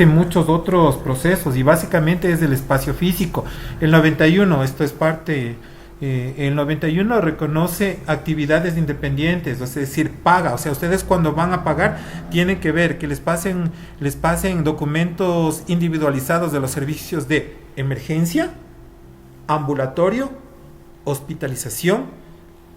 muchos otros procesos y básicamente es el espacio físico. El 91, esto es parte, el 91 reconoce actividades independientes, es decir, paga, o sea, ustedes cuando van a pagar tienen que ver que les pasen documentos individualizados de los servicios de emergencia, ambulatorio, hospitalización,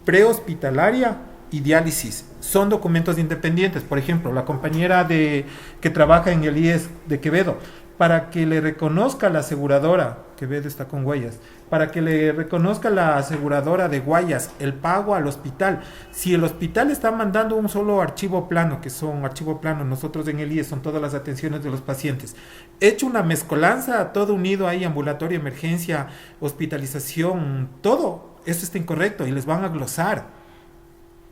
prehospitalaria y diálisis. Son documentos independientes. Por ejemplo, la compañera que trabaja en el IES de Quevedo, para que le reconozca la aseguradora, Quevedo está con Guayas, para que le reconozca la aseguradora de Guayas el pago al hospital. Si el hospital está mandando un solo archivo plano, que son archivo plano, nosotros en el IES son todas las atenciones de los pacientes, hecho una mezcolanza, todo unido ahí, ambulatorio, emergencia, hospitalización, todo, eso está incorrecto y les van a glosar.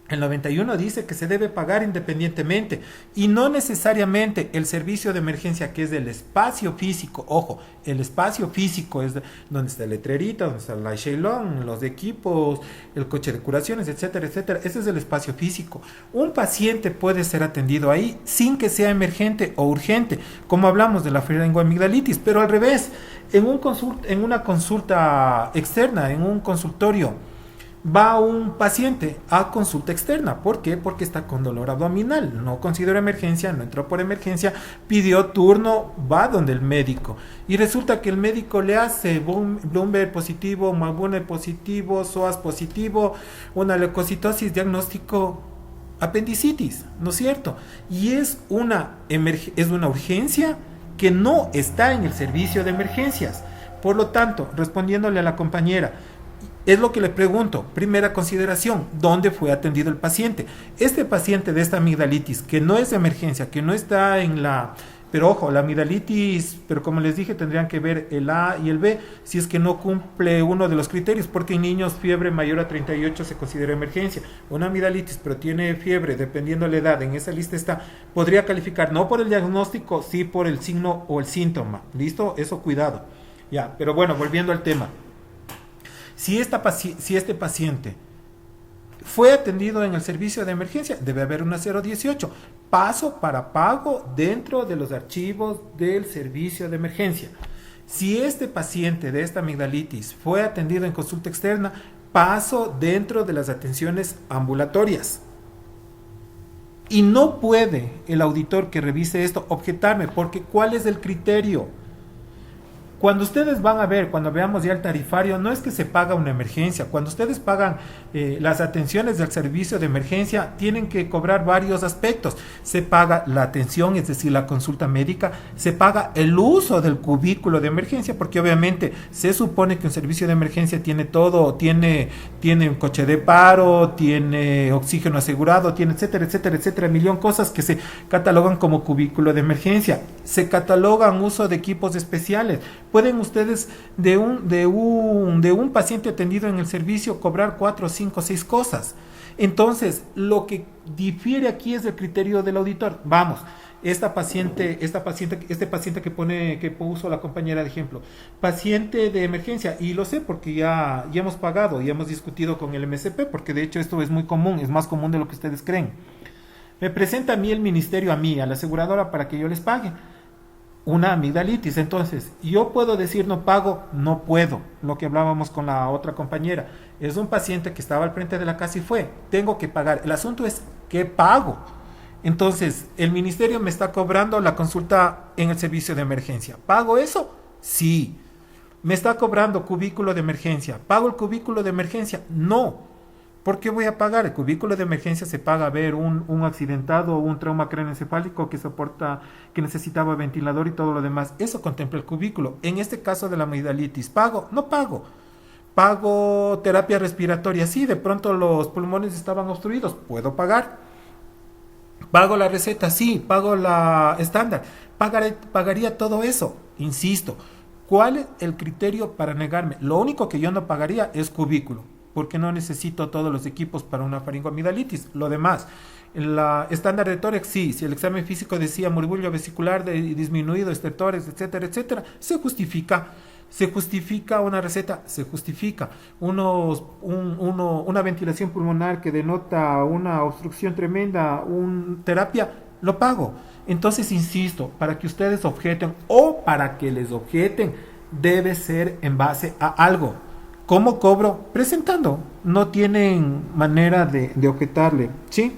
El 91 dice que se debe pagar independientemente y no necesariamente el servicio de emergencia, que es del espacio físico. Ojo, el espacio físico es donde está el letrerito, donde está la Shailon, los equipos, el coche de curaciones, etcétera, etcétera. Ese es el espacio físico. Un paciente puede ser atendido ahí sin que sea emergente o urgente, como hablamos de la faringoamigdalitis, pero al revés, en una consulta externa, en un consultorio, va un paciente a consulta externa. ¿Por qué? Porque está con dolor abdominal, no considera emergencia, no entró por emergencia, pidió turno, va donde el médico y resulta que el médico le hace Bloomberg positivo, Malbune positivo, SOAS positivo, una leucocitosis, diagnóstico apendicitis, ¿no es cierto? Y es una urgencia que no está en el servicio de emergencias. Por lo tanto, respondiéndole a la compañera, es lo que le pregunto. Primera consideración, ¿dónde fue atendido el paciente? Este paciente de esta amigdalitis, que no es de emergencia, que no está en la... Pero ojo, la amigdalitis, pero como les dije, tendrían que ver el A y el B, si es que no cumple uno de los criterios, porque en niños fiebre mayor a 38 se considera emergencia. Una amigdalitis, pero tiene fiebre, dependiendo de la edad, en esa lista está, podría calificar no por el diagnóstico, sí por el signo o el síntoma. ¿Listo? Eso cuidado. Ya, pero bueno, volviendo al tema. Si este paciente fue atendido en el servicio de emergencia, debe haber una 018, paso para pago dentro de los archivos del servicio de emergencia. Si este paciente de esta amigdalitis fue atendido en consulta externa, paso dentro de las atenciones ambulatorias. Y no puede el auditor que revise esto objetarme, porque ¿cuál es el criterio? Cuando ustedes van a ver, cuando veamos ya el tarifario, no es que se paga una emergencia. Cuando ustedes pagan las atenciones del servicio de emergencia, tienen que cobrar varios aspectos. Se paga la atención, es decir, la consulta médica, se paga el uso del cubículo de emergencia, porque obviamente se supone que un servicio de emergencia tiene todo, tiene un coche de paro, tiene oxígeno asegurado, tiene etcétera, etcétera, etcétera, millón cosas que se catalogan como cubículo de emergencia. Se catalogan uso de equipos especiales. Pueden ustedes de un paciente atendido en el servicio cobrar 4, 5, 6 cosas. Entonces, lo que difiere aquí es el criterio del auditor. Vamos, este paciente que puso la compañera de ejemplo, paciente de emergencia, y lo sé porque ya hemos pagado y hemos discutido con el MSP, porque de hecho esto es muy común, es más común de lo que ustedes creen. Me presenta a mí el ministerio, a la aseguradora, para que yo les pague una amigdalitis. Entonces, yo puedo decir no pago, no puedo. Lo que hablábamos con la otra compañera. Es un paciente que estaba al frente de la casa y fue. Tengo que pagar. El asunto es ¿qué pago? Entonces, el ministerio me está cobrando la consulta en el servicio de emergencia. ¿Pago eso? Sí. ¿Me está cobrando cubículo de emergencia? ¿Pago el cubículo de emergencia? No. ¿Por qué voy a pagar? El cubículo de emergencia se paga a ver un accidentado o un trauma craneoencefálico que necesitaba ventilador y todo lo demás. Eso contempla el cubículo. En este caso de la amigdalitis, ¿pago? No pago. ¿Pago terapia respiratoria? Sí, de pronto los pulmones estaban obstruidos. ¿Puedo pagar? ¿Pago la receta? Sí. ¿Pago la estándar? Pagaría todo eso. Insisto, ¿cuál es el criterio para negarme? Lo único que yo no pagaría es cubículo, porque no necesito todos los equipos para una faringoamigdalitis. Lo demás, la estándar de tórax, sí. Si el examen físico decía murmullo vesicular disminuido, estertores, etcétera, etcétera, se justifica. Se justifica una receta, se justifica una ventilación pulmonar que denota una obstrucción tremenda, una terapia, lo pago. Entonces, insisto, para que ustedes objeten o para que les objeten, debe ser en base a algo. ¿Cómo cobro? Presentando. No tienen manera de objetarle, ¿sí?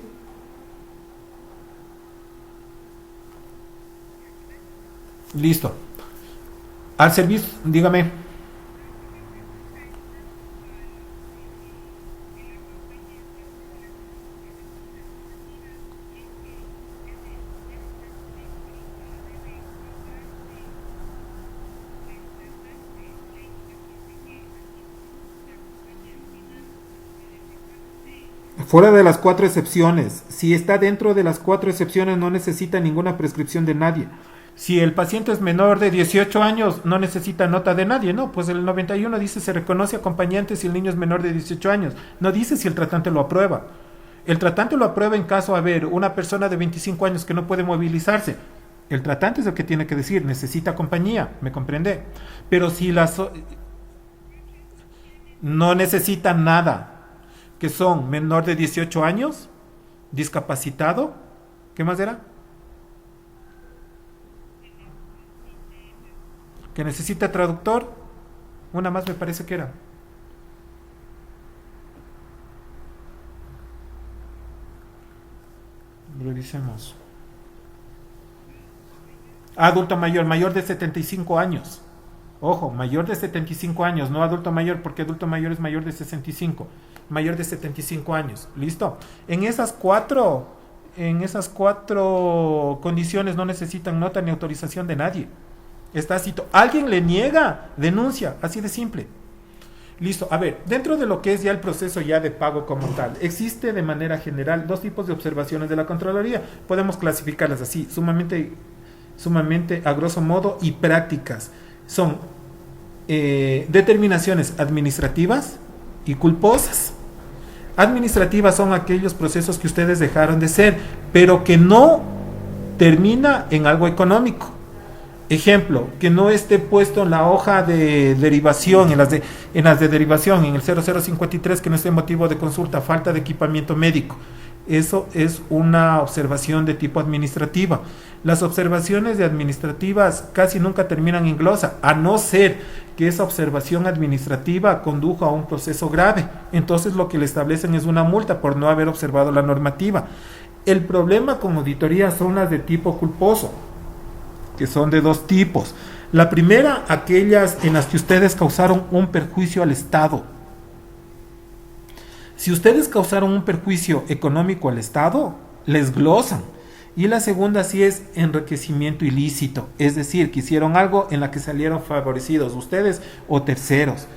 Listo. Al servicio, dígame. Fuera de las cuatro excepciones, si está dentro de las cuatro excepciones no necesita ninguna prescripción de nadie. Si el paciente es menor de 18 años, no necesita nota de nadie, no, pues el 91 dice se reconoce acompañante si el niño es menor de 18 años, no dice si el tratante lo aprueba. El tratante lo aprueba en caso, a ver, una persona de 25 años que no puede movilizarse. El tratante es el que tiene que decir, necesita compañía, ¿me comprende? Pero si no necesita nada, que son menor de 18 años, discapacitado, ¿qué más era? Que necesita traductor, una más me parece que era. Revisemos. Adulto mayor, mayor de 75 años. Ojo, mayor de 75 años, no adulto mayor, porque adulto mayor es mayor de 65. Mayor de 75 años. ¿Listo? En esas cuatro condiciones no necesitan nota ni autorización de nadie. Está cito. Alguien le niega, denuncia, así de simple. Listo. A ver, dentro de lo que es ya el proceso ya de pago como tal, existe de manera general dos tipos de observaciones de la Contraloría. Podemos clasificarlas así, sumamente a grosso modo y prácticas. Son determinaciones administrativas y culposas. Administrativas son aquellos procesos que ustedes dejaron de ser, pero que no termina en algo económico. Ejemplo, que no esté puesto en la hoja de derivación, en las de derivación, en el 0053, que no esté motivo de consulta, falta de equipamiento médico. Eso es una observación de tipo administrativa. Las observaciones de administrativas casi nunca terminan en glosa, a no ser que esa observación administrativa condujo a un proceso grave. Entonces lo que le establecen es una multa por no haber observado la normativa. El problema con auditoría son las de tipo culposo, que son de dos tipos. La primera, aquellas en las que ustedes causaron un perjuicio al Estado. Si ustedes causaron un perjuicio económico al Estado, les glosan. Y la segunda sí es enriquecimiento ilícito, es decir, que hicieron algo en la que salieron favorecidos ustedes o terceros.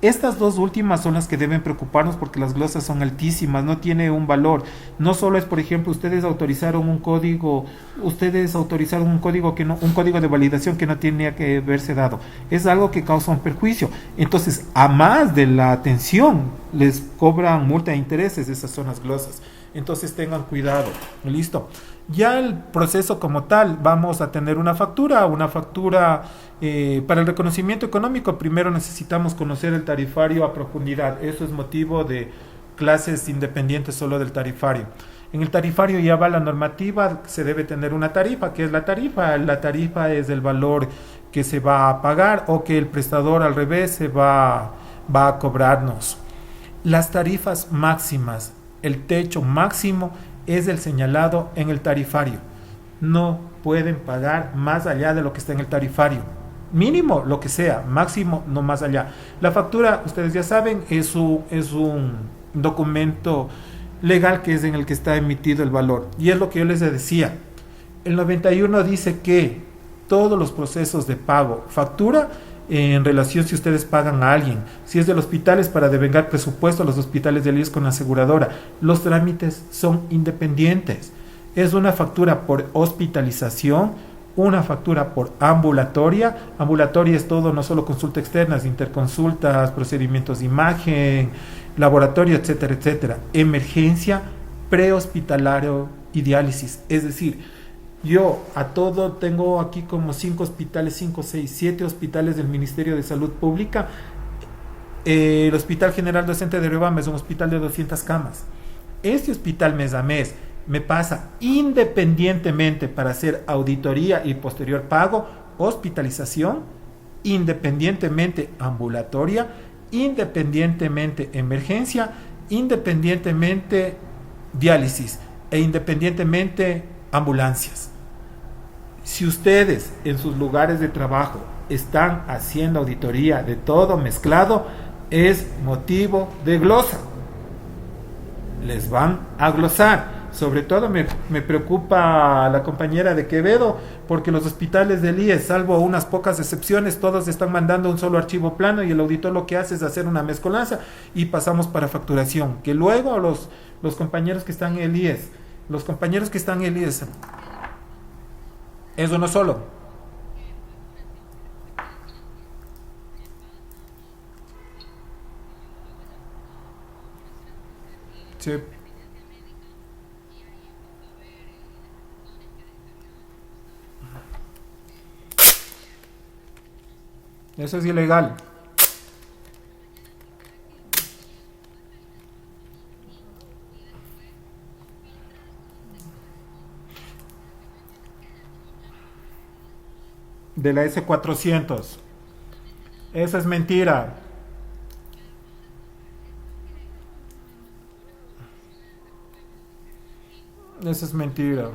Estas dos últimas son las que deben preocuparnos porque las glosas son altísimas, no tiene un valor. No solo es, por ejemplo, ustedes autorizaron un código que no, un código de validación que no tenía que haberse dado. Es algo que causa un perjuicio. Entonces, a más de la atención, les cobran multa de intereses, esas son las glosas. Entonces tengan cuidado. Listo. Ya el proceso como tal, vamos a tener una factura para el reconocimiento económico. Primero necesitamos conocer el tarifario a profundidad. Eso es motivo de clases independientes solo del tarifario. En el tarifario ya va la normativa, se debe tener una tarifa. ¿Qué es la tarifa? La tarifa es el valor que se va a pagar o que el prestador al revés va a cobrarnos. Las tarifas máximas, el techo máximo es el señalado en el tarifario. No pueden pagar más allá de lo que está en el tarifario. Mínimo lo que sea, máximo no más allá. La factura, ustedes ya saben, es un documento legal que es en el que está emitido el valor. Y es lo que yo les decía. El 91 dice que todos los procesos de pago, factura, en relación si ustedes pagan a alguien, si es del hospital es para devengar presupuesto a los hospitales del IES con aseguradora. Los trámites son independientes. Es una factura por hospitalización, una factura por ambulatoria. Ambulatoria es todo, no solo consulta externas, interconsultas, procedimientos de imagen, laboratorio, etcétera, etcétera. Emergencia, prehospitalario y diálisis. Es decir, yo a todo tengo aquí como 5 hospitales, 5, 6, 7 hospitales del Ministerio de Salud Pública. El Hospital General Docente de Riobamba es un hospital de 200 camas. Este hospital mes a mes me pasa independientemente para hacer auditoría y posterior pago, hospitalización, independientemente ambulatoria, independientemente emergencia, independientemente diálisis e independientemente ambulancias. Si ustedes en sus lugares de trabajo están haciendo auditoría de todo mezclado, es motivo de glosa. Les van a glosar. Sobre todo me preocupa la compañera de Quevedo, porque los hospitales del IES, salvo unas pocas excepciones, todos están mandando un solo archivo plano y el auditor lo que hace es hacer una mezcolanza y pasamos para facturación. Que luego los compañeros que están en el IES, es uno solo. Sí. Eso es ilegal. De la S400. Esa es mentira. Esa es mentira.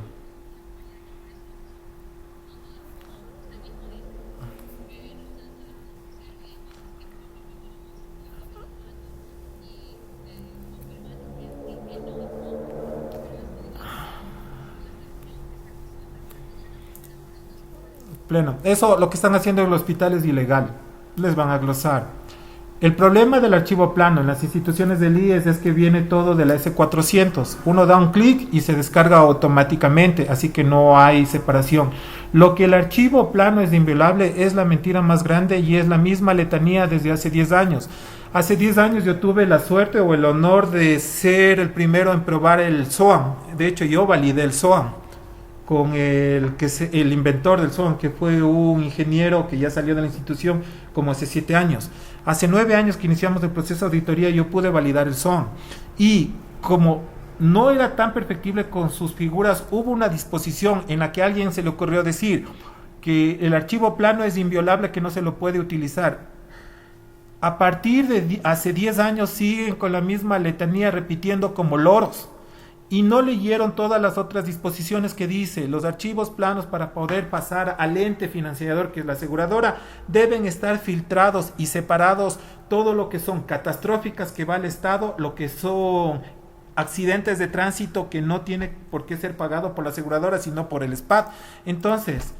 Pleno. Eso, lo que están haciendo en el hospital es ilegal. Les van a glosar. El problema del archivo plano en las instituciones del IES es que viene todo de la S400. Uno da un clic y se descarga automáticamente, así que no hay separación. Lo que el archivo plano es inviolable es la mentira más grande y es la misma letanía desde hace 10 años. Hace 10 años yo tuve la suerte o el honor de ser el primero en probar el SOAM. De hecho, yo validé el SOAM con el inventor del SOAM, que fue un ingeniero que ya salió de la institución como hace 7 años. Hace 9 años que iniciamos el proceso de auditoría, yo pude validar el SOAM. Y como no era tan perfectible con sus figuras, hubo una disposición en la que a alguien se le ocurrió decir que el archivo plano es inviolable, que no se lo puede utilizar. A partir de hace 10 años siguen con la misma letanía repitiendo como loros. Y no leyeron todas las otras disposiciones que dice: los archivos planos para poder pasar al ente financiador, que es la aseguradora, deben estar filtrados y separados todo lo que son catastróficas que va al Estado, lo que son accidentes de tránsito que no tiene por qué ser pagado por la aseguradora sino por el SPAT. Entonces,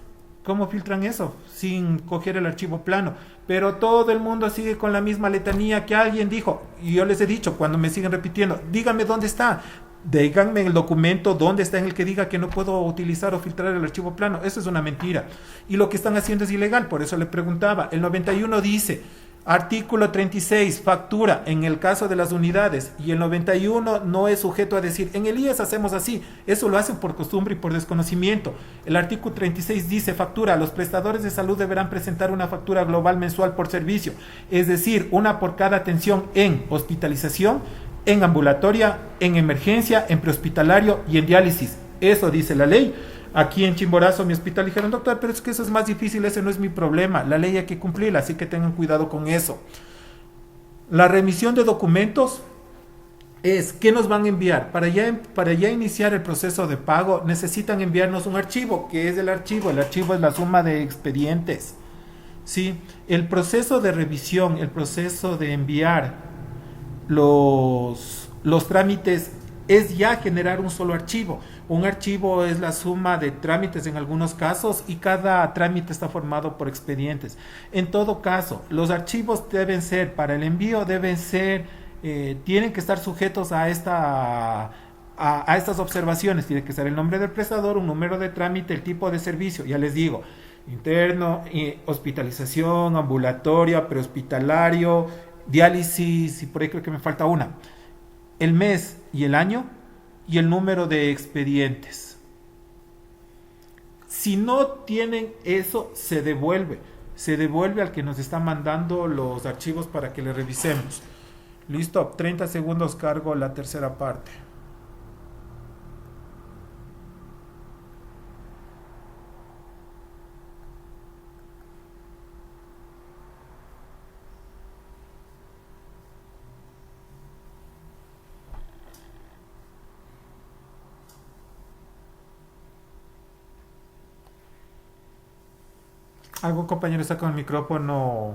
¿cómo filtran eso? Sin coger el archivo plano. Pero todo el mundo sigue con la misma letanía que alguien dijo, y yo les he dicho cuando me siguen repitiendo: díganme dónde está. Díganme el documento dónde está en el que diga que no puedo utilizar o filtrar el archivo plano. Eso es una mentira. Y lo que están haciendo es ilegal. Por eso le preguntaba. El 91 dice, artículo 36, factura en el caso de las unidades. Y el 91 no es sujeto a decir, en el IES hacemos así. Eso lo hacen por costumbre y por desconocimiento. El artículo 36 dice, factura. Los prestadores de salud deberán presentar una factura global mensual por servicio. Es decir, una por cada atención en hospitalización, en ambulatoria, en emergencia, en prehospitalario y en diálisis. Eso dice la ley. Aquí en Chimborazo, mi hospital, dijeron: doctor, pero es que eso es más difícil, ese no es mi problema. La ley hay que cumplirla, así que tengan cuidado con eso. La remisión de documentos es, ¿qué nos van a enviar? Para ya iniciar el proceso de pago, necesitan enviarnos un archivo. ¿Qué es el archivo? El archivo es la suma de expedientes. ¿Sí? El proceso de revisión, el proceso de enviar los trámites es ya generar un solo archivo. Un archivo es la suma de trámites en algunos casos y cada trámite está formado por expedientes. En todo caso, los archivos deben ser, para el envío deben ser, tienen que estar sujetos a estas observaciones. Tiene que ser el nombre del prestador, un número de trámite, el tipo de servicio. Ya les digo, interno, hospitalización, ambulatoria, prehospitalario, diálisis, y por ahí creo que me falta una, el mes y el año y el número de expedientes. Si no tienen eso, se devuelve al que nos está mandando los archivos para que le revisemos. Listo, 30 segundos, cargo la tercera parte. Algún compañero está con el micrófono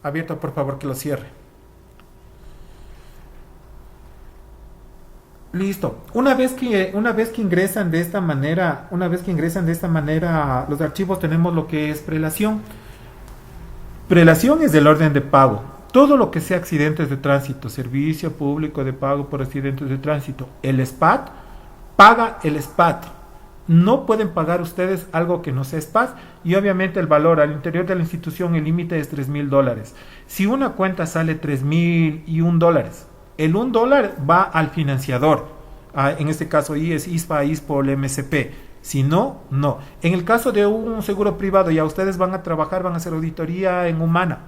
abierto, por favor que lo cierre. Listo. Una vez que ingresan de esta manera, los archivos, tenemos lo que es prelación. Prelación es del orden de pago. Todo lo que sea accidentes de tránsito, servicio público de pago por accidentes de tránsito, el SPAT paga el SPAT. No pueden pagar ustedes algo que no sea SPAT, y obviamente el valor al interior de la institución, el límite es $3,000. Si una cuenta sale $3,001, el $1 va al financiador, en este caso IES, ISPA, ISPOL, MSP. Si no, no. En el caso de un seguro privado, ya ustedes van a trabajar, van a hacer auditoría en Humana.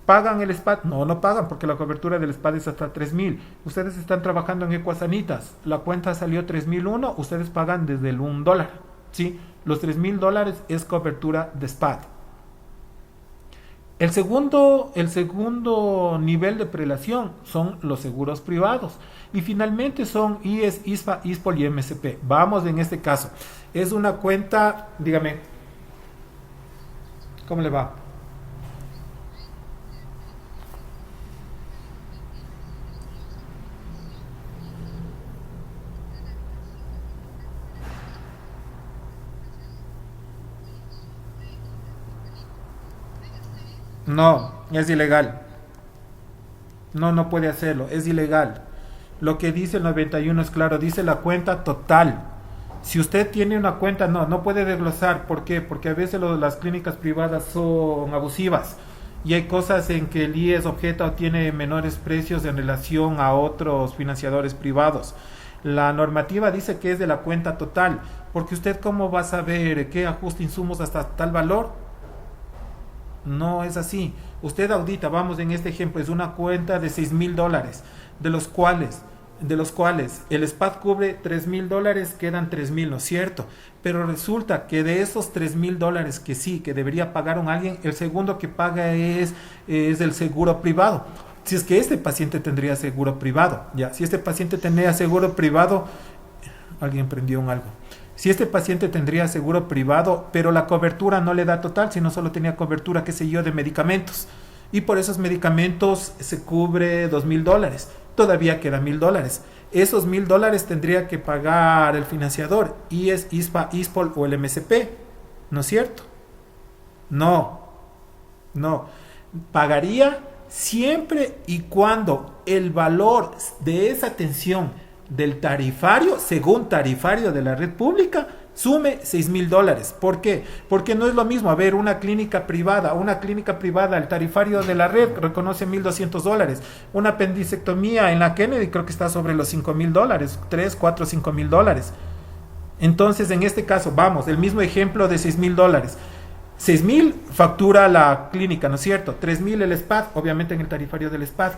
¿Pagan el SPAT? No, no pagan, porque la cobertura del SPAT es hasta 3,000. Ustedes están trabajando en Ecuasanitas, la cuenta salió 3,001, ustedes pagan desde el $1. ¿Sí? Los $3,000 es cobertura de SPAT. El segundo nivel de prelación son los seguros privados. Y finalmente son IES, ISPA, ISPOL y MSP. Vamos en este caso. Es una cuenta, dígame, ¿cómo le va? No, es ilegal. No, no puede hacerlo, es ilegal. Lo que dice el 91 es claro, dice la cuenta total. Si usted tiene una cuenta, no, no puede desglosar. ¿Por qué? Porque a veces las clínicas privadas son abusivas y hay cosas en que el IES objeta o tiene menores precios en relación a otros financiadores privados. La normativa dice que es de la cuenta total, porque usted cómo va a saber qué ajuste insumos hasta tal valor. No es así. Usted audita, vamos en este ejemplo, es una cuenta de $6,000, de los cuales, el SPAT cubre $3,000, quedan 3,000, ¿no es cierto? Pero resulta que de esos $3,000 que sí, que debería pagar alguien, el segundo que paga es el seguro privado. Si es que este paciente tendría seguro privado, ya, si este paciente tenía seguro privado, alguien prendió un algo. Si este paciente tendría seguro privado, pero la cobertura no le da total, sino solo tenía cobertura, qué sé yo, de medicamentos. Y por esos medicamentos se cubre $2,000. Todavía queda $1,000. Esos $1,000 tendría que pagar el financiador, IES, ISPA, ISPOL o el MSP. ¿No es cierto? No, no. Pagaría siempre y cuando el valor de esa atención del tarifario, según tarifario de la red pública, sume $6,000. ¿Por qué? Porque no es lo mismo, a ver, una clínica privada, el tarifario de la red reconoce $1,200. Una apendicectomía en la Kennedy creo que está sobre los $5,000, 3, 4, $5,000. Entonces, en este caso, vamos, el mismo ejemplo de $6,000. 6,000 factura la clínica, ¿no es cierto? 3,000 el SPAT, obviamente en el tarifario del SPAT.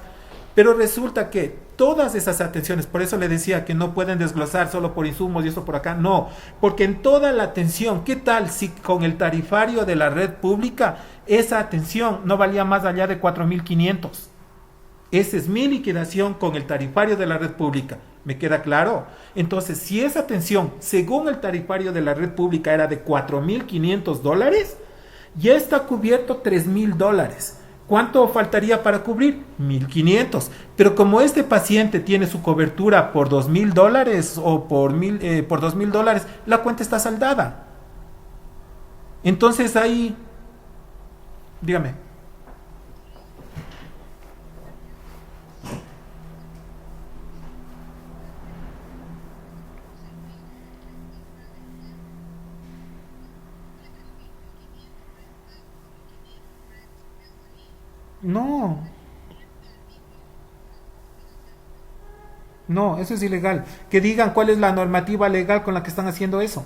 Pero resulta que todas esas atenciones, por eso le decía que no pueden desglosar solo por insumos y esto por acá, no, porque en toda la atención, ¿qué tal si con el tarifario de la red pública esa atención no valía más allá de 4,500? Esa es mi liquidación con el tarifario de la red pública. ¿Me queda claro? Entonces, si esa atención, según el tarifario de la red pública, era de $4,500, ya está cubierto $3,000. ¿Cuánto faltaría para cubrir? 1,500. Pero como este paciente tiene su cobertura por $2,000 o por $2,000, la cuenta está saldada. Entonces ahí, dígame. No, no, eso es ilegal. Que digan cuál es la normativa legal con la que están haciendo eso.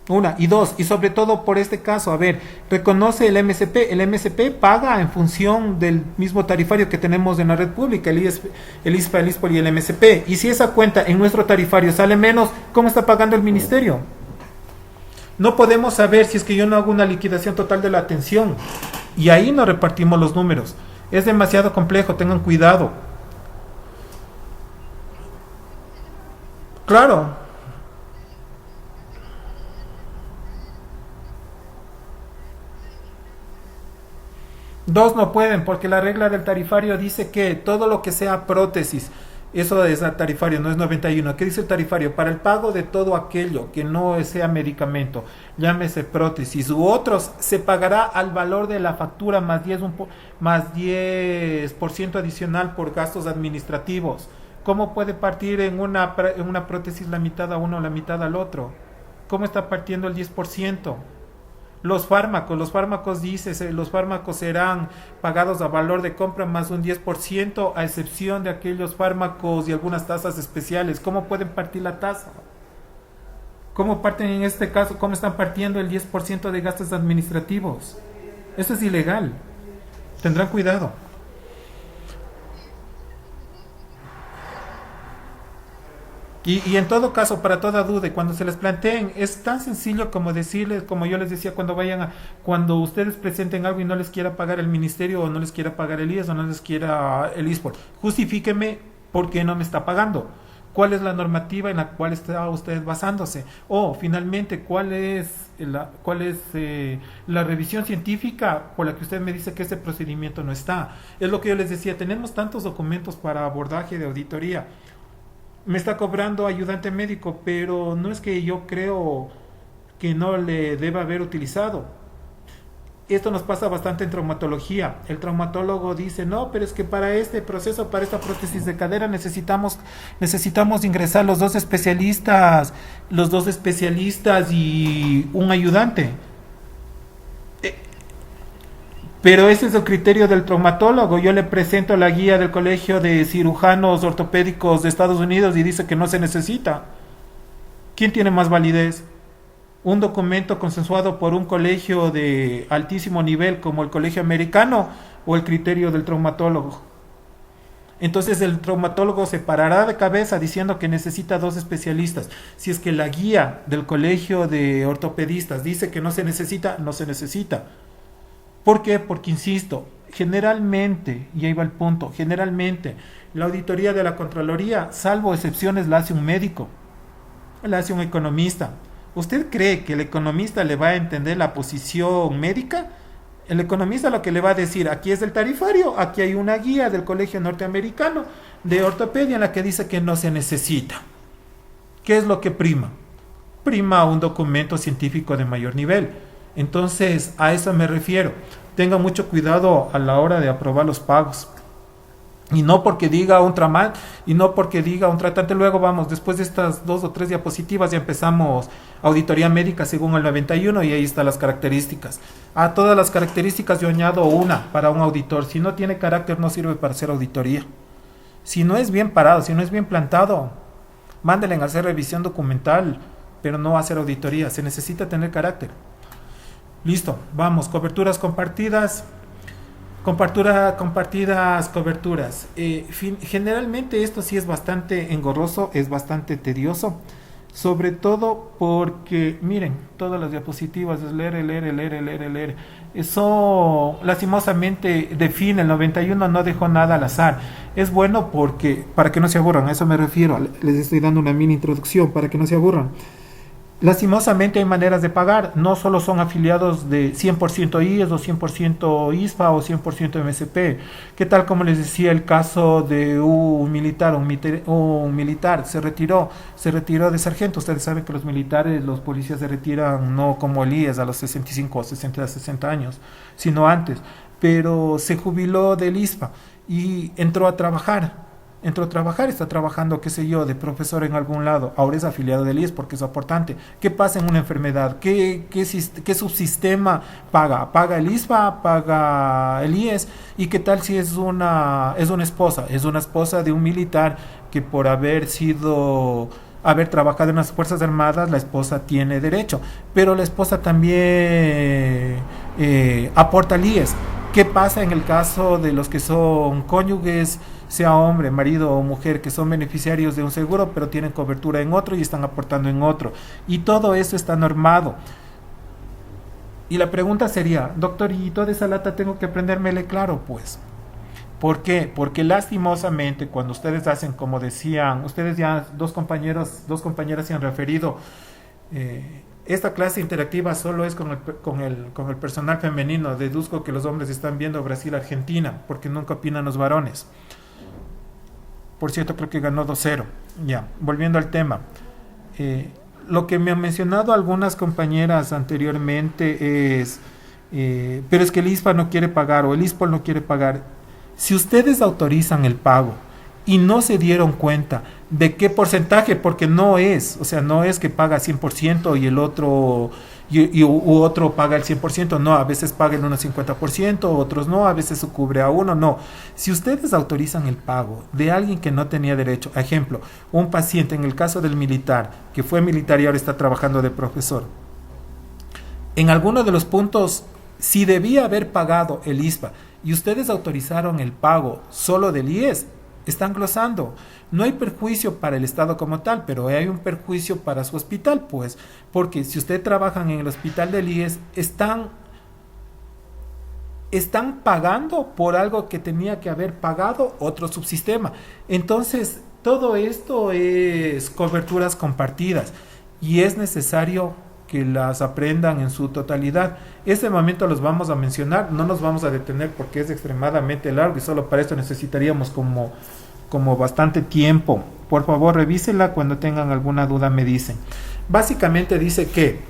Una, y dos, y sobre todo por este caso, a ver, reconoce el MSP paga en función del mismo tarifario que tenemos en la red pública, el ISPA, el ISPOL y el MSP. Y si esa cuenta en nuestro tarifario sale menos, ¿cómo está pagando el ministerio? No podemos saber si es que yo no hago una liquidación total de la atención. Y ahí no repartimos los números. Es demasiado complejo, tengan cuidado. Claro, Dos no pueden, porque la regla del tarifario dice que todo lo que sea prótesis, eso es el tarifario, no es 91. ¿Qué dice el tarifario? Para el pago de todo aquello que no sea medicamento, llámese prótesis u otros, se pagará al valor de la factura más 10% adicional por gastos administrativos. ¿Cómo puede partir en una prótesis la mitad a uno, la mitad al otro? ¿Cómo está partiendo el 10%? Los fármacos dice, los fármacos serán pagados a valor de compra más un 10%, a excepción de aquellos fármacos y algunas tasas especiales. ¿Cómo pueden partir la tasa? ¿Cómo parten en este caso? ¿Cómo están partiendo el 10% de gastos administrativos? Eso es ilegal. Tendrán cuidado. Y en todo caso, para toda duda, y cuando se les planteen, es tan sencillo como decirles, como yo les decía, cuando ustedes presenten algo y no les quiera pagar el ministerio, o no les quiera pagar el IES, o no les quiera el ISPOR, justifíqueme por qué no me está pagando. ¿Cuál es la normativa en la cual está usted basándose? O finalmente, ¿cuál es la revisión científica por la que usted me dice que ese procedimiento no está? Es lo que yo les decía, tenemos tantos documentos para abordaje de auditoría. Me está cobrando ayudante médico, pero no es que yo creo que no le deba haber utilizado. Esto nos pasa bastante en traumatología. El traumatólogo dice, no, pero es que para este proceso, para esta prótesis de cadera necesitamos ingresar los dos especialistas y un ayudante. Pero ese es el criterio del traumatólogo. Yo le presento la guía del Colegio de Cirujanos Ortopédicos de Estados Unidos y dice que no se necesita. ¿Quién tiene más validez? ¿Un documento consensuado por un colegio de altísimo nivel como el Colegio Americano o el criterio del traumatólogo? Entonces el traumatólogo se parará de cabeza diciendo que necesita dos especialistas. Si es que la guía del Colegio de Ortopedistas dice que no se necesita, no se necesita. ¿Por qué? Porque, insisto, generalmente, y ahí va el punto, generalmente la auditoría de la Contraloría, salvo excepciones, la hace un médico, la hace un economista. ¿Usted cree que el economista le va a entender la posición médica? El economista lo que le va a decir, aquí es el tarifario, aquí hay una guía del Colegio Norteamericano de Ortopedia en la que dice que no se necesita. ¿Qué es lo que prima? Prima un documento científico de mayor nivel. Entonces, a eso me refiero. Tenga mucho cuidado a la hora de aprobar los pagos. Y no porque diga un tramán, y no porque diga un tratante. Luego vamos, después de estas 2 o 3 diapositivas, ya empezamos auditoría médica según el 91 y ahí están las características. A todas las características yo añado una para un auditor. Si no tiene carácter, no sirve para hacer auditoría. Si no es bien parado, si no es bien plantado, mándenle a hacer revisión documental, pero no a hacer auditoría. Se necesita tener carácter. Listo, vamos, coberturas compartidas, coberturas. Generalmente esto sí es bastante engorroso, es bastante tedioso, sobre todo porque, miren, todas las diapositivas es leer. Eso lastimosamente define, el 91 no dejó nada al azar. Es bueno porque, para que no se aburran, a eso me refiero, les estoy dando una mini introducción para que no se aburran. Lastimosamente hay maneras de pagar, no solo son afiliados de 100% IES o 100% ISPA o 100% MSP. ¿Qué tal como les decía el caso de un militar se retiró de sargento? Ustedes saben que los militares, los policías se retiran no como el IES a los 65 o 60 años, sino antes, pero se jubiló del ISPA y entró a trabajar, está trabajando, qué sé yo, de profesor en algún lado, ahora es afiliado del IES porque es aportante. ¿Qué pasa en una enfermedad? ¿Qué subsistema paga? ¿Paga el ISPA? ¿Paga el IES? ¿Y qué tal si es una esposa? Es una esposa de un militar que por haber trabajado en las Fuerzas Armadas, la esposa tiene derecho, pero la esposa también aporta al IES. ¿Qué pasa en el caso de los que son cónyuges, sea hombre, marido o mujer, que son beneficiarios de un seguro pero tienen cobertura en otro y están aportando en otro? Y todo eso está normado. Y la pregunta sería, doctor, ¿y toda esa lata tengo que aprendérmele? Claro, pues. ¿Por qué? Porque lastimosamente cuando ustedes hacen, como decían, ustedes ya, dos compañeras se han referido, Esta clase interactiva solo es con el personal femenino. Deduzco que los hombres están viendo Brasil-Argentina, porque nunca opinan los varones. Por cierto, creo que ganó 2-0. Ya, volviendo al tema. Lo que me han mencionado algunas compañeras anteriormente es, pero es que el ISPA no quiere pagar o el ISPOL no quiere pagar. Si ustedes autorizan el pago y no se dieron cuenta de qué porcentaje, porque no es, o sea, no es que paga 100% y el otro u otro paga el 100%, no, a veces paga el 50%, otros no, a veces se cubre a uno, no. Si ustedes autorizan el pago de alguien que no tenía derecho, ejemplo, un paciente, en el caso del militar, que fue militar y ahora está trabajando de profesor, en alguno de los puntos, si debía haber pagado el ISPA y ustedes autorizaron el pago solo del IES, están glosando. No hay perjuicio para el Estado como tal, pero hay un perjuicio para su hospital, pues, porque si ustedes trabajan en el hospital del IES, están pagando por algo que tenía que haber pagado otro subsistema. Entonces, todo esto es coberturas compartidas y es necesario que las aprendan en su totalidad. Este momento los vamos a mencionar, no nos vamos a detener porque es extremadamente largo y solo para esto necesitaríamos como bastante tiempo. Por favor, revísela, cuando tengan alguna duda me dicen. Básicamente dice que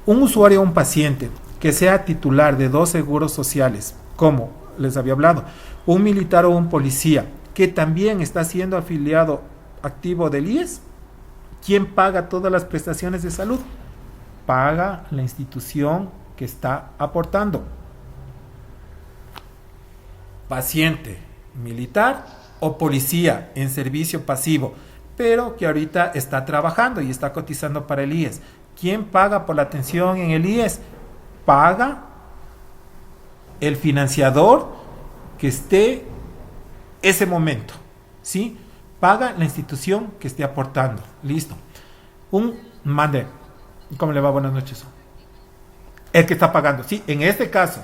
un usuario o un paciente que sea titular de 2 seguros sociales, como les había hablado, un militar o un policía que también está siendo afiliado activo del IES, ¿quién paga todas las prestaciones de salud? Paga la institución que está aportando. Paciente, militar o policía en servicio pasivo, pero que ahorita está trabajando y está cotizando para el IES. ¿Quién paga por la atención en el IES? Paga el financiador que esté ese momento, ¿sí? Paga la institución que esté aportando. Listo. Mande. ¿Cómo le va? Buenas noches. El que está pagando. Sí, en este caso.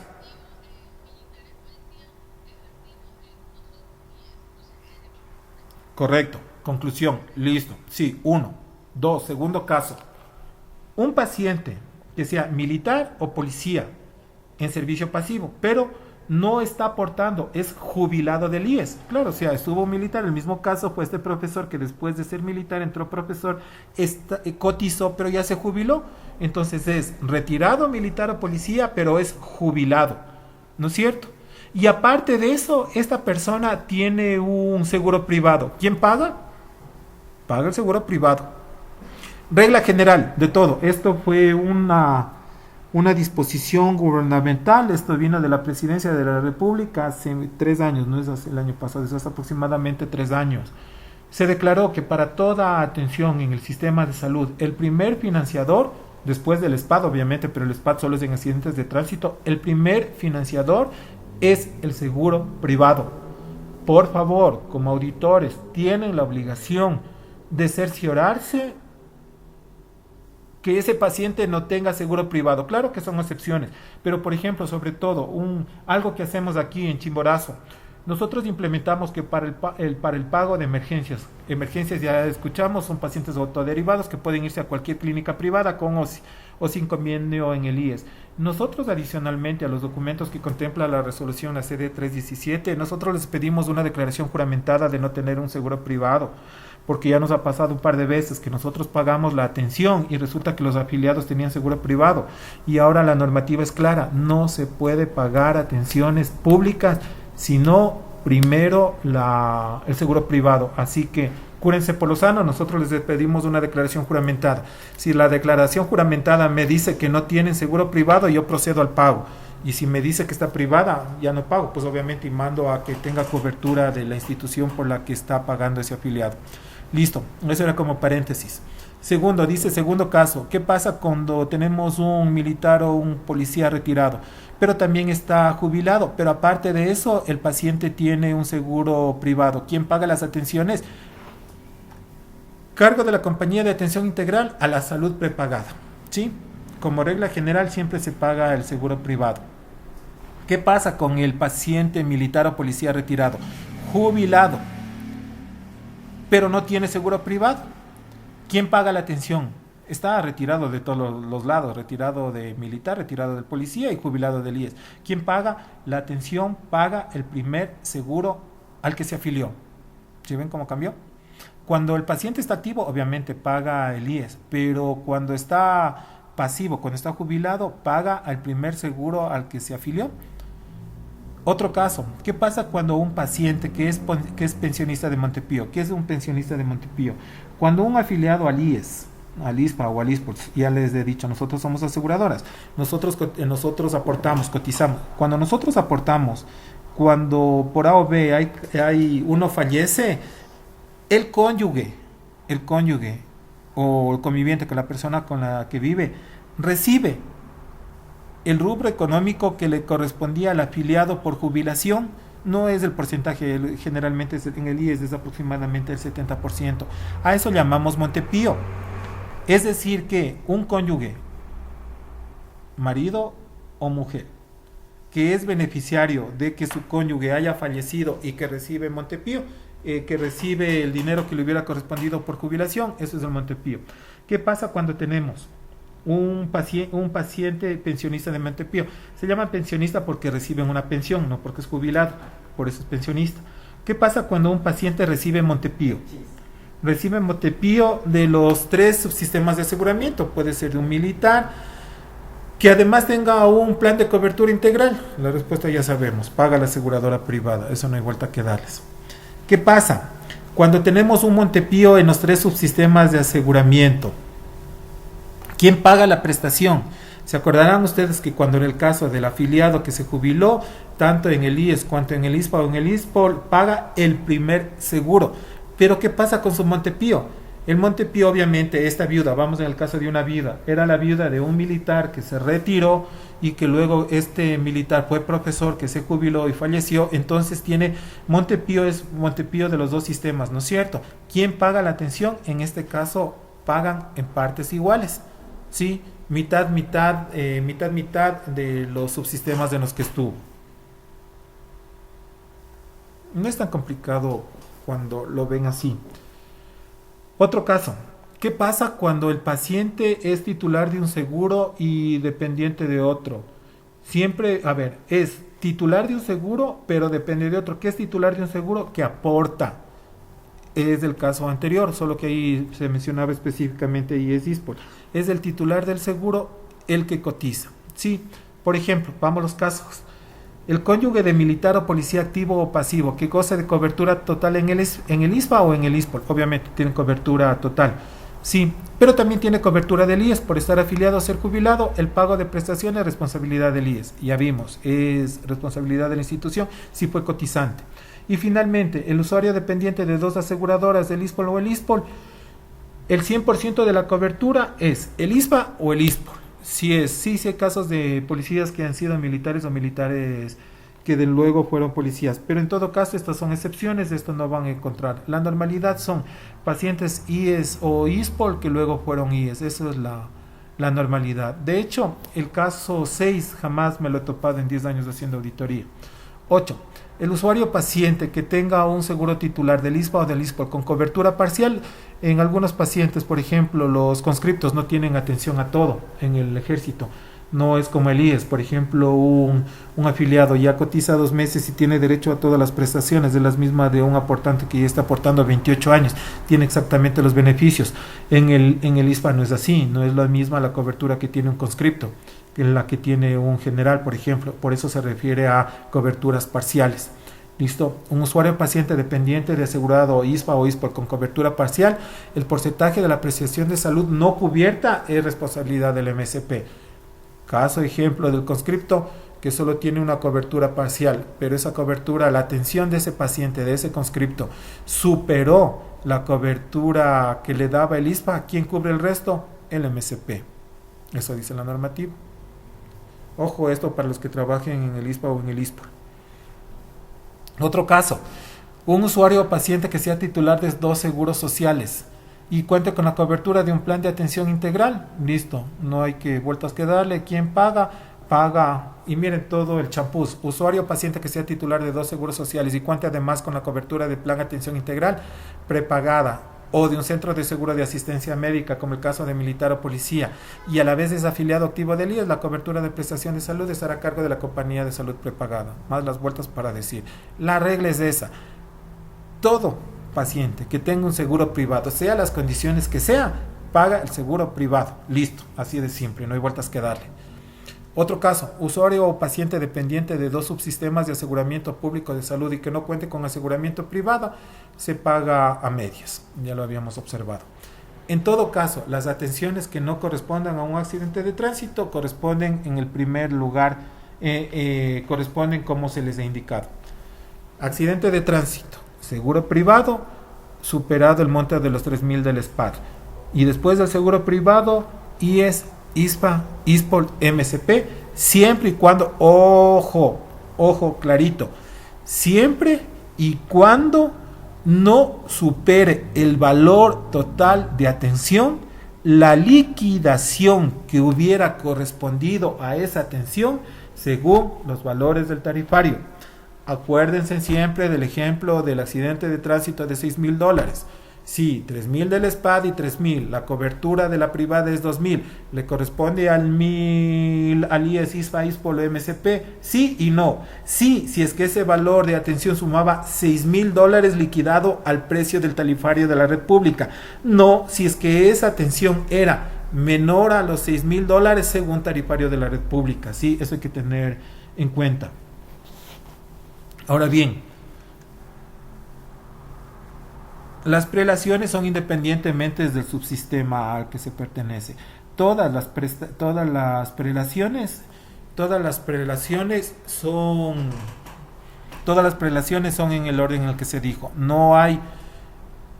Correcto. Conclusión. Listo. Sí, 1. 2. Segundo caso. Un paciente que sea militar o policía en servicio pasivo, pero no está aportando, es jubilado del IES. Claro, o sea, estuvo militar. El mismo caso fue este profesor que después de ser militar entró profesor, cotizó, pero ya se jubiló. Entonces es retirado militar o policía, pero es jubilado, ¿no es cierto? Y aparte de eso, esta persona tiene un seguro privado. ¿Quién paga? Paga el seguro privado. Regla general de todo. Esto fue una disposición gubernamental. Esto vino de la Presidencia de la República hace 3 años, no es hace el año pasado, es hace aproximadamente 3 años. Se declaró que para toda atención en el sistema de salud, el primer financiador, después del SPAD obviamente, pero el SPAD solo es en accidentes de tránsito, el primer financiador es el seguro privado. Por favor, como auditores, tienen la obligación de cerciorarse que ese paciente no tenga seguro privado. Claro que son excepciones, pero por ejemplo, sobre todo, algo que hacemos aquí en Chimborazo, nosotros implementamos que para el pago de emergencias ya escuchamos, son pacientes autoderivados que pueden irse a cualquier clínica privada con o sin convenio en el IES. Nosotros, adicionalmente a los documentos que contempla la resolución, la CD 317, nosotros les pedimos una declaración juramentada de no tener un seguro privado, porque ya nos ha pasado un par de veces que nosotros pagamos la atención y resulta que los afiliados tenían seguro privado, y ahora la normativa es clara: no se puede pagar atenciones públicas sino primero el seguro privado. Así que cúrense por lo sano. Nosotros les pedimos una declaración juramentada. Si la declaración juramentada me dice que no tienen seguro privado, yo procedo al pago. Y si me dice que está privada, ya no pago, pues obviamente y mando a que tenga cobertura de la institución por la que está pagando ese afiliado. Listo, eso era como paréntesis. Segundo caso, ¿qué pasa cuando tenemos un militar o un policía retirado, pero también está jubilado, pero aparte de eso el paciente tiene un seguro privado? ¿Quién paga las atenciones? Cargo de la compañía de atención integral a la salud prepagada, ¿sí? Como regla general siempre se paga el seguro privado. ¿Qué pasa con el paciente militar o policía retirado? Jubilado, pero no tiene seguro privado. ¿Quién paga la atención? está retirado de todos los lados, retirado de militar, retirado del policía y jubilado del IES. ¿Quién paga? La atención paga el primer seguro al que se afilió. ¿Sí ven cómo cambió? Cuando el paciente está activo, obviamente paga el IES, pero cuando está pasivo, cuando está jubilado, paga al primer seguro al que se afilió. Otro caso, ¿qué pasa cuando un paciente que es pensionista de Montepío? ¿Qué es un pensionista de Montepío? Cuando un afiliado al IES, al ISPA o al ISPOL, ya les he dicho, nosotros somos aseguradoras, nosotros aportamos, cotizamos. Cuando nosotros aportamos, cuando por A o B uno fallece, el cónyuge o el conviviente, con la persona con la que vive, recibe el rubro económico que le correspondía al afiliado por jubilación. No es el porcentaje, generalmente en el IES es aproximadamente el 70%. A eso llamamos Montepío. Es decir que un cónyuge, marido o mujer, que es beneficiario de que su cónyuge haya fallecido y que recibe Montepío, que recibe el dinero que le hubiera correspondido por jubilación, eso es el Montepío. ¿Qué pasa cuando tenemos un paciente pensionista de Montepío? Se llama pensionista porque reciben una pensión, no porque es jubilado, por eso es pensionista. ¿Qué pasa cuando un paciente recibe Montepío? Recibe Montepío de los 3 subsistemas de aseguramiento, puede ser de un militar, que además tenga un plan de cobertura integral. La respuesta ya sabemos, paga la aseguradora privada, eso no hay vuelta que darles. ¿Qué pasa? Cuando tenemos un Montepío en los 3 subsistemas de aseguramiento, ¿quién paga la prestación? Se acordarán ustedes que cuando en el caso del afiliado que se jubiló, tanto en el IES cuanto en el ISPA o en el ISPOL, paga el primer seguro. Pero ¿qué pasa con su Montepío? El Montepío, obviamente, esta viuda, vamos en el caso de una viuda, era la viuda de un militar que se retiró y que luego este militar fue profesor que se jubiló y falleció, entonces tiene Montepío, es Montepío de los 2 sistemas, ¿no es cierto? ¿Quién paga la atención? En este caso pagan en partes iguales, ¿sí? Mitad de los subsistemas en los que estuvo. No es tan complicado cuando lo ven así. Otro caso, ¿qué pasa cuando el paciente es titular de un seguro y dependiente de otro? Siempre, es titular de un seguro, pero depende de otro. ¿Qué es titular de un seguro? Que aporta. Es el caso anterior, solo que ahí se mencionaba específicamente IES ISPOL. Es el titular del seguro el que cotiza. Sí, por ejemplo, vamos a los casos. El cónyuge de militar o policía activo o pasivo que goza de cobertura total en el ISPA o en el ISPOL, obviamente tiene cobertura total, sí, pero también tiene cobertura del IES por estar afiliado o ser jubilado. El pago de prestaciones es responsabilidad del IES, ya vimos, es responsabilidad de la institución si fue cotizante. Y finalmente, el usuario dependiente de 2 aseguradoras del ISPOL o el ISPOL, el 100% de la cobertura es el ISPA o el ISPOL. Sí hay casos de policías que han sido militares o militares que de luego fueron policías, pero en todo caso estas son excepciones, esto no van a encontrar. La normalidad son pacientes IES o ISPOL que luego fueron IES, eso es la normalidad. De hecho, el caso 6 jamás me lo he topado en 10 años haciendo auditoría. 8. El usuario paciente que tenga un seguro titular del ISPA o del ISPOL con cobertura parcial, en algunos pacientes, por ejemplo, los conscriptos no tienen atención a todo en el ejército. No es como el IES, por ejemplo, un afiliado ya cotiza 2 meses y tiene derecho a todas las prestaciones, de las mismas de un aportante que ya está aportando 28 años, tiene exactamente los beneficios. En el ISPA no es así, no es la misma la cobertura que tiene un conscripto que la que tiene un general, por ejemplo, por eso se refiere a coberturas parciales. ¿Listo? Un usuario paciente dependiente de asegurado ISPA o ISPOL con cobertura parcial, el porcentaje de la prestación de salud no cubierta es responsabilidad del MSP. Caso ejemplo del conscripto que solo tiene una cobertura parcial, pero esa cobertura, la atención de ese paciente, de ese conscripto, superó la cobertura que le daba el ISPA. ¿Quién cubre el resto? El MSP. Eso dice la normativa. Ojo, esto para los que trabajen en el ISPA o en el ISPOL. Otro caso, un usuario o paciente que sea titular de 2 seguros sociales y cuente con la cobertura de un plan de atención integral. Listo, no hay que vueltas que darle. ¿Quién paga? Paga, y miren todo el champús. Usuario o paciente que sea titular de 2 seguros sociales y cuente además con la cobertura de plan de atención integral prepagada. o de un centro de seguro de asistencia médica, como el caso de militar o policía, y a la vez es afiliado activo del IES, la cobertura de prestación de salud estará a cargo de la compañía de salud prepagada. Más las vueltas para decir. La regla es esa. Todo paciente que tenga un seguro privado, sea las condiciones que sea, paga el seguro privado. Listo, así de simple, no hay vueltas que darle. Otro caso, usuario o paciente dependiente de dos subsistemas de aseguramiento público de salud y que no cuente con aseguramiento privado, se paga a medias, ya lo habíamos observado. En todo caso, las atenciones que no correspondan a un accidente de tránsito corresponden en el primer lugar, corresponden como se les ha indicado. Accidente de tránsito, seguro privado, superado el monte de los 3.000 del SPAD. Y después del seguro privado, IES, ISPA, ISPOL, MSP, siempre y cuando, ojo clarito, siempre y cuando no supere el valor total de atención, la liquidación que hubiera correspondido a esa atención según los valores del tarifario. Acuérdense siempre del ejemplo del accidente de tránsito de $6,000. Sí, 3.000 del SPAD y 3.000. La cobertura de la privada es 2.000. ¿Le corresponde al IES, ISFA, ISPOL o MSP? Sí y no. Sí, si es que ese valor de atención sumaba $6,000 liquidado al precio del tarifario de la red pública. No, si es que esa atención era menor a los $6,000 según tarifario de la red pública. Sí, eso hay que tener en cuenta. Ahora bien, las prelaciones son independientemente del subsistema al que se pertenece. Todas las prelaciones son en el orden en el que se dijo. No hay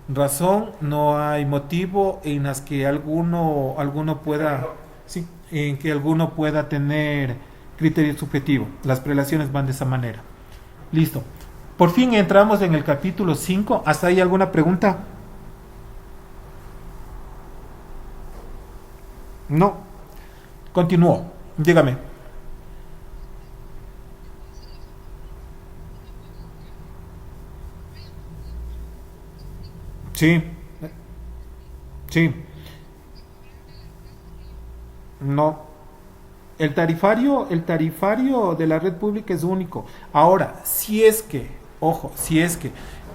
razón, no hay motivo en las que alguno pueda, sí, en que alguno pueda tener criterio subjetivo. Las prelaciones van de esa manera. Listo. Por fin entramos en el capítulo 5. ¿Hasta ahí alguna pregunta? No. Continúo. Dígame. Sí. Sí. No. El tarifario de la red pública es único. Ahora, si es que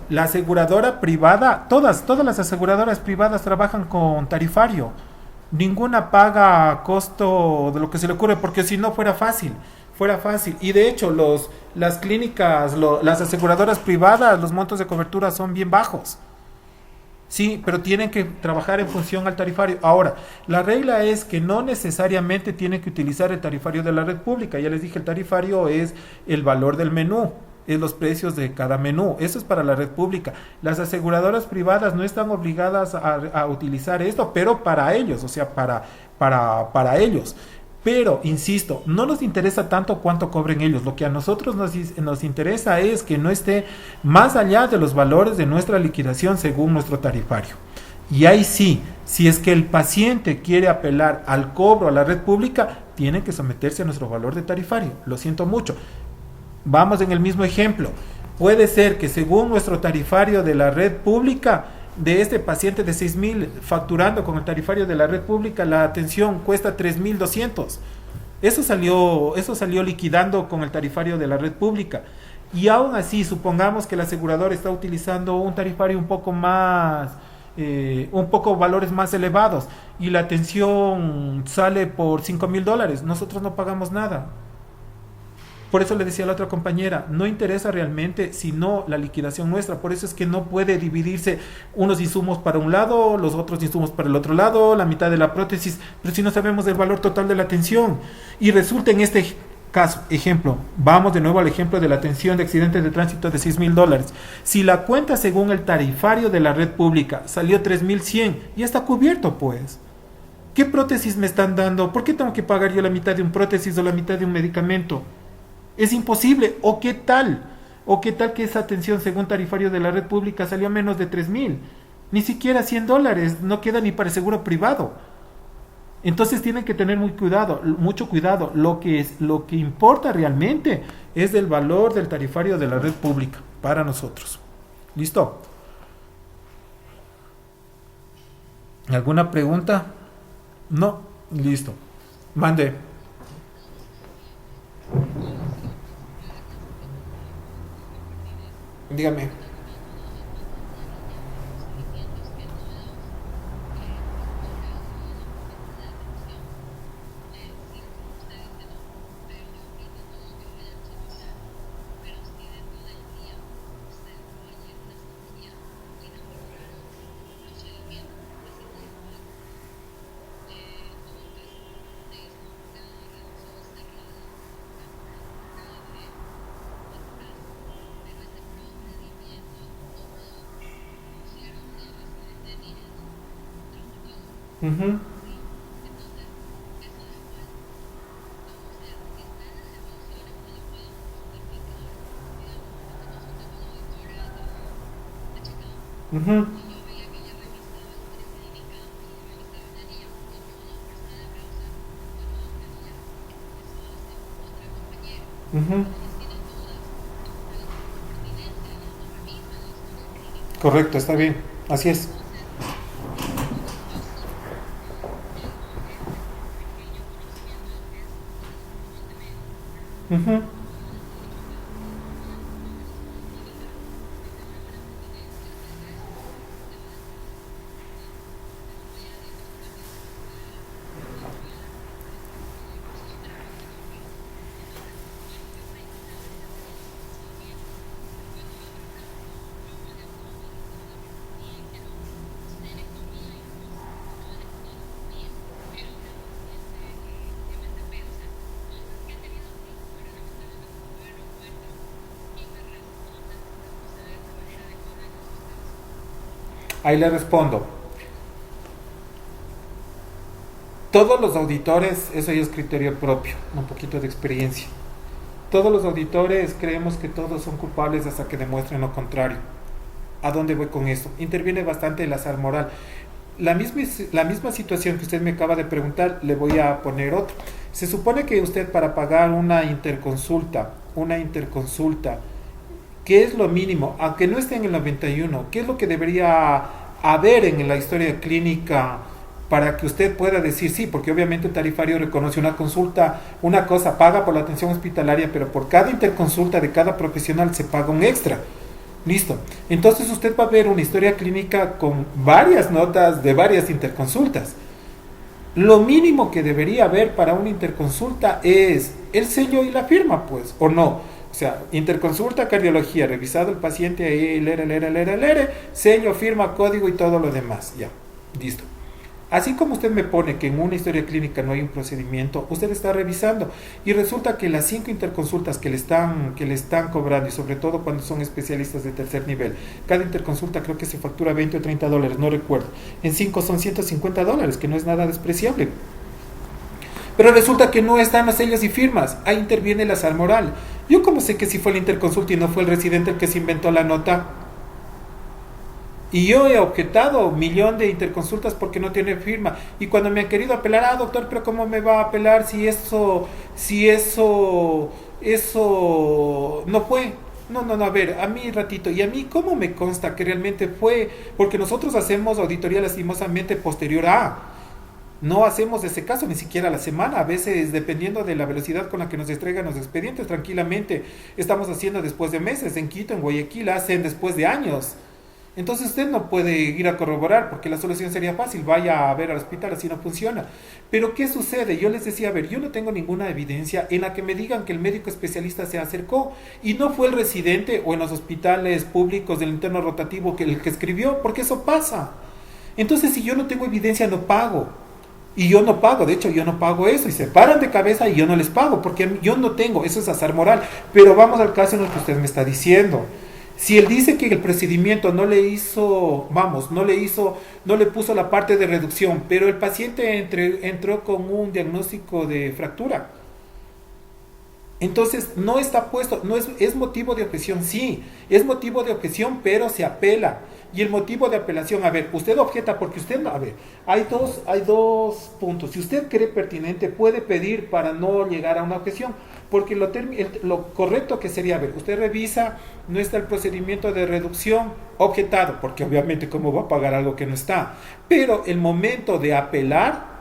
la aseguradora privada, todas las aseguradoras privadas trabajan con tarifario. Ninguna paga a costo de lo que se le ocurre, porque si no fuera fácil. Y de hecho, las clínicas, las aseguradoras privadas, los montos de cobertura son bien bajos. Sí, pero tienen que trabajar en función al tarifario. Ahora, la regla es que no necesariamente tienen que utilizar el tarifario de la red pública. Ya les dije, el tarifario es el valor del menú, es los precios de cada menú. Eso es para la red pública. Las aseguradoras privadas no están obligadas a utilizar esto, pero para ellos, o sea, para ellos. Pero, insisto, no nos interesa tanto cuánto cobren ellos. Lo que a nosotros nos interesa es que no esté más allá de los valores de nuestra liquidación según nuestro tarifario. Y ahí sí, si es que el paciente quiere apelar al cobro a la red pública, tiene que someterse a nuestro valor de tarifario. Lo siento mucho. Vamos en el mismo ejemplo. Puede ser que según nuestro tarifario de la red pública, de este paciente de 6.000 facturando con el tarifario de la red pública, la atención cuesta 3.200. Eso salió liquidando con el tarifario de la red pública. Y aún así, supongamos que el asegurador está utilizando un tarifario un poco valores más elevados, y la atención sale por $5,000. Nosotros no pagamos nada. Por eso le decía a la otra compañera, no interesa realmente sino la liquidación nuestra. Por eso es que no puede dividirse unos insumos para un lado, los otros insumos para el otro lado, la mitad de la prótesis, pero si no sabemos el valor total de la atención. Y resulta en este caso, ejemplo, vamos de nuevo al ejemplo de la atención de accidentes de tránsito de $6,000. Si la cuenta según el tarifario de la red pública salió 3.100, ya está cubierto, pues. ¿Qué prótesis me están dando? ¿Por qué tengo que pagar yo la mitad de un prótesis o la mitad de un medicamento? Es imposible. ¿O qué tal? Que esa atención según tarifario de la red pública salió a menos de 3.000? Ni siquiera $100, no queda ni para el seguro privado. Entonces tienen que tener mucho cuidado. Lo que importa realmente es el valor del tarifario de la red pública para nosotros. ¿Listo? ¿Alguna pregunta? No, listo. Mande. Dígame. Ujú, ujú, ujú. Correcto, está bien. Así es. Ujú. Ahí le respondo. Todos los auditores, eso ya es criterio propio, un poquito de experiencia. Todos los auditores creemos que todos son culpables hasta que demuestren lo contrario. ¿A dónde voy con esto? Interviene bastante el azar moral. La misma situación que usted me acaba de preguntar, le voy a poner otra. Se supone que usted para pagar una interconsulta, ¿qué es lo mínimo? Aunque no esté en el 91, ¿qué es lo que debería haber en la historia clínica para que usted pueda decir sí? Porque obviamente el tarifario reconoce una consulta, una cosa paga por la atención hospitalaria, pero por cada interconsulta de cada profesional se paga un extra. Listo. Entonces usted va a ver una historia clínica con varias notas de varias interconsultas. Lo mínimo que debería haber para una interconsulta es el sello y la firma, pues, o no. O sea, interconsulta, cardiología, revisado el paciente, ahí, sello, firma, código y todo lo demás. Ya, listo. Así como usted me pone que en una historia clínica no hay un procedimiento, usted está revisando y resulta que las 5 interconsultas que le están cobrando, y sobre todo cuando son especialistas de tercer nivel, cada interconsulta creo que se factura $20 o $30, no recuerdo. En 5 son $150, que no es nada despreciable. Pero resulta que no están los sellos y firmas. Ahí interviene el azar moral. Yo como sé que si fue la interconsulta y no fue el residente el que se inventó la nota, y yo he objetado 1.000.000 de interconsultas porque no tiene firma. Y cuando me han querido apelar, doctor, pero ¿cómo me va a apelar si eso no fue? No, no, no, a ver, a mí ratito. ¿Y a mí cómo me consta que realmente fue? Porque nosotros hacemos auditoría lastimosamente posterior a. No hacemos ese caso ni siquiera a la semana. A veces, dependiendo de la velocidad con la que nos entregan los expedientes, tranquilamente estamos haciendo después de meses. En Quito, en Guayaquil, hacen después de años. Entonces usted no puede ir a corroborar porque la solución sería fácil, vaya a ver al hospital, así no funciona. Pero ¿qué sucede? Yo les decía, a ver, yo no tengo ninguna evidencia en la que me digan que el médico especialista se acercó y no fue el residente o en los hospitales públicos del interno rotativo que el que escribió, porque eso pasa. Entonces si yo no tengo evidencia no pago. Y yo no pago, de hecho yo no pago eso y se paran de cabeza y yo no les pago porque yo no tengo, eso es azar moral. Pero vamos al caso en el que usted me está diciendo. Si él dice que el procedimiento no le hizo, vamos, no le puso la parte de reducción, pero el paciente entró con un diagnóstico de fractura. Entonces, no está puesto, no es motivo de objeción, sí, es motivo de objeción, pero se apela. Y el motivo de apelación, a ver, usted objeta porque usted, no, a ver, hay dos puntos. Si usted cree pertinente, puede pedir para no llegar a una objeción, porque lo correcto que sería, a ver, usted revisa, no está el procedimiento de reducción, objetado, porque obviamente cómo va a pagar algo que no está. Pero el momento de apelar,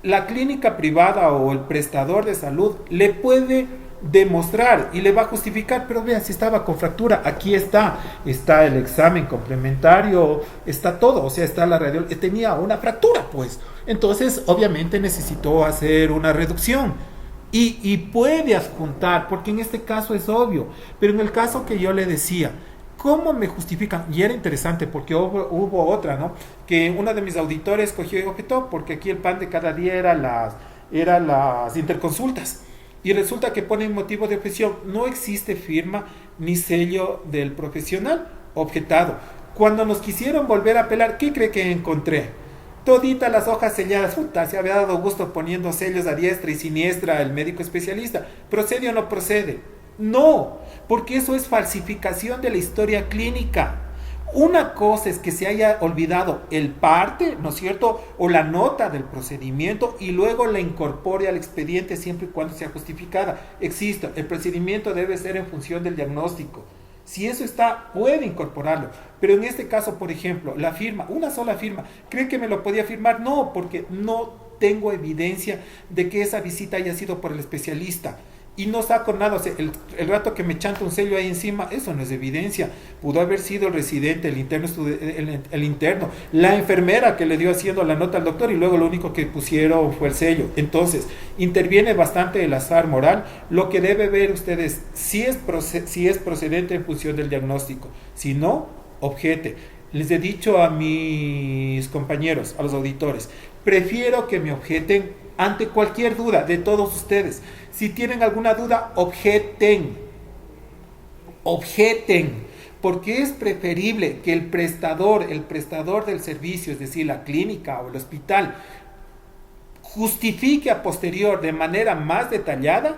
la clínica privada o el prestador de salud le puede demostrar y le va a justificar, pero vean, si estaba con fractura, aquí está el examen complementario, está todo, o sea, está la radio, tenía una fractura, pues. Entonces, obviamente necesitó hacer una reducción. Y puede adjuntar, porque en este caso es obvio, pero en el caso que yo le decía, ¿cómo me justifican? Y era interesante porque hubo otra, ¿no? Que una de mis auditores cogió y objetó porque aquí el pan de cada día era las interconsultas. Y resulta que pone motivo de objeción, no existe firma ni sello del profesional objetado. Cuando nos quisieron volver a apelar, ¿qué cree que encontré? Toditas las hojas selladas, puta, se había dado gusto poniendo sellos a diestra y siniestra el médico especialista. ¿Procede o no procede? No, porque eso es falsificación de la historia clínica. Una cosa es que se haya olvidado el parte, ¿no es cierto? O la nota del procedimiento y luego la incorpore al expediente siempre y cuando sea justificada. Existe, el procedimiento debe ser en función del diagnóstico. Si eso está, puede incorporarlo. Pero en este caso, por ejemplo, la firma, una sola firma, ¿cree que me lo podía firmar? No, porque no tengo evidencia de que esa visita haya sido por el especialista. Y no saco nada, o sea, el rato que me chanta un sello ahí encima, eso no es evidencia. Pudo haber sido el residente, el interno, la enfermera que le dio haciendo la nota al doctor y luego lo único que pusieron fue el sello. Entonces, interviene bastante el azar moral. Lo que debe ver ustedes si es procedente en función del diagnóstico. Si no, objete. Les he dicho a mis compañeros, a los auditores, prefiero que me objeten ante cualquier duda de todos ustedes. Si tienen alguna duda, objeten, porque es preferible que el prestador del servicio, es decir, la clínica o el hospital, justifique a posterior de manera más detallada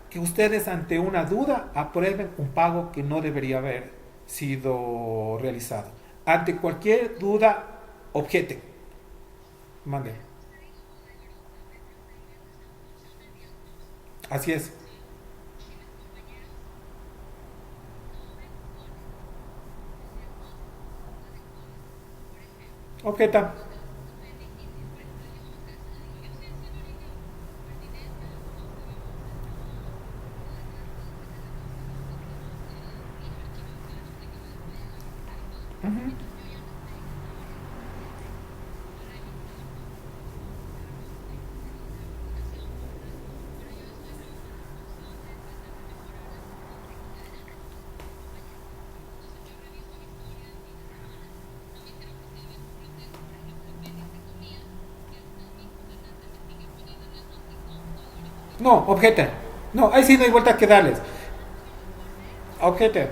que ustedes ante una duda aprueben un pago que no debería haber sido realizado. Ante cualquier duda, objeten. Mande. Así es. Objeta. Ujú. No, objete. No, ahí sí no hay vuelta que darles. Objete.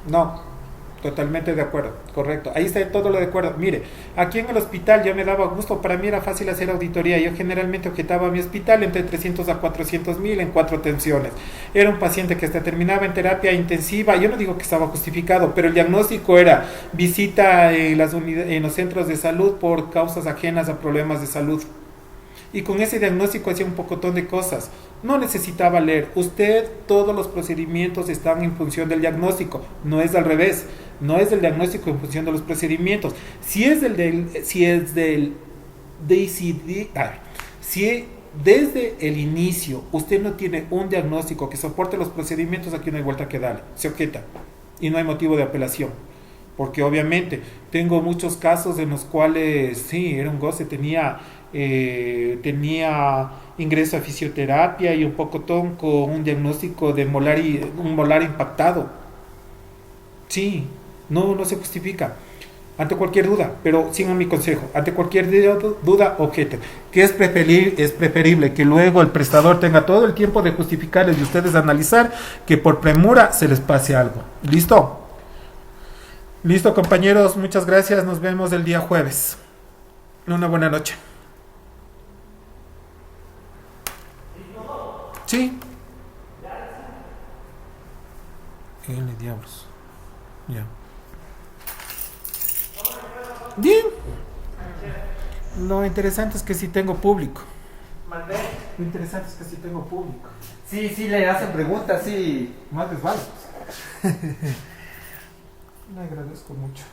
No, totalmente de acuerdo, correcto. Ahí está todo lo de acuerdo. Mire, aquí en el hospital yo me daba gusto, para mí era fácil hacer auditoría. Yo generalmente objetaba mi hospital entre 300 a 400.000 en 4 atenciones. Era un paciente que hasta terminaba en terapia intensiva. Yo no digo que estaba justificado, pero el diagnóstico era visita en los centros de salud por causas ajenas a problemas de salud. Y con ese diagnóstico hacía un pocotón de cosas. No necesitaba leer. Usted, todos los procedimientos están en función del diagnóstico. No es al revés. No es del diagnóstico en función de los procedimientos. Si desde el inicio usted no tiene un diagnóstico que soporte los procedimientos, aquí no hay vuelta que darle. Se objeta. Y no hay motivo de apelación. Porque obviamente tengo muchos casos en los cuales, sí, era un goce, tenía ingreso a fisioterapia y un pocotón con un diagnóstico de un molar impactado. Sí, no se justifica. ante cualquier duda, pero sigan mi consejo, ante cualquier duda, objeten, que es preferible que luego el prestador tenga todo el tiempo de justificarles y ustedes analizar, que por premura se les pase algo. ¿Listo? Listo, compañeros, muchas gracias, nos vemos el día jueves. Una buena noche. Sí. L diablos. Ya. Bien. Lo interesante es que sí tengo público. ¿Mandé? Lo interesante es que sí tengo público. Sí, sí, le hacen preguntas, sí. Más les vale. Le agradezco mucho.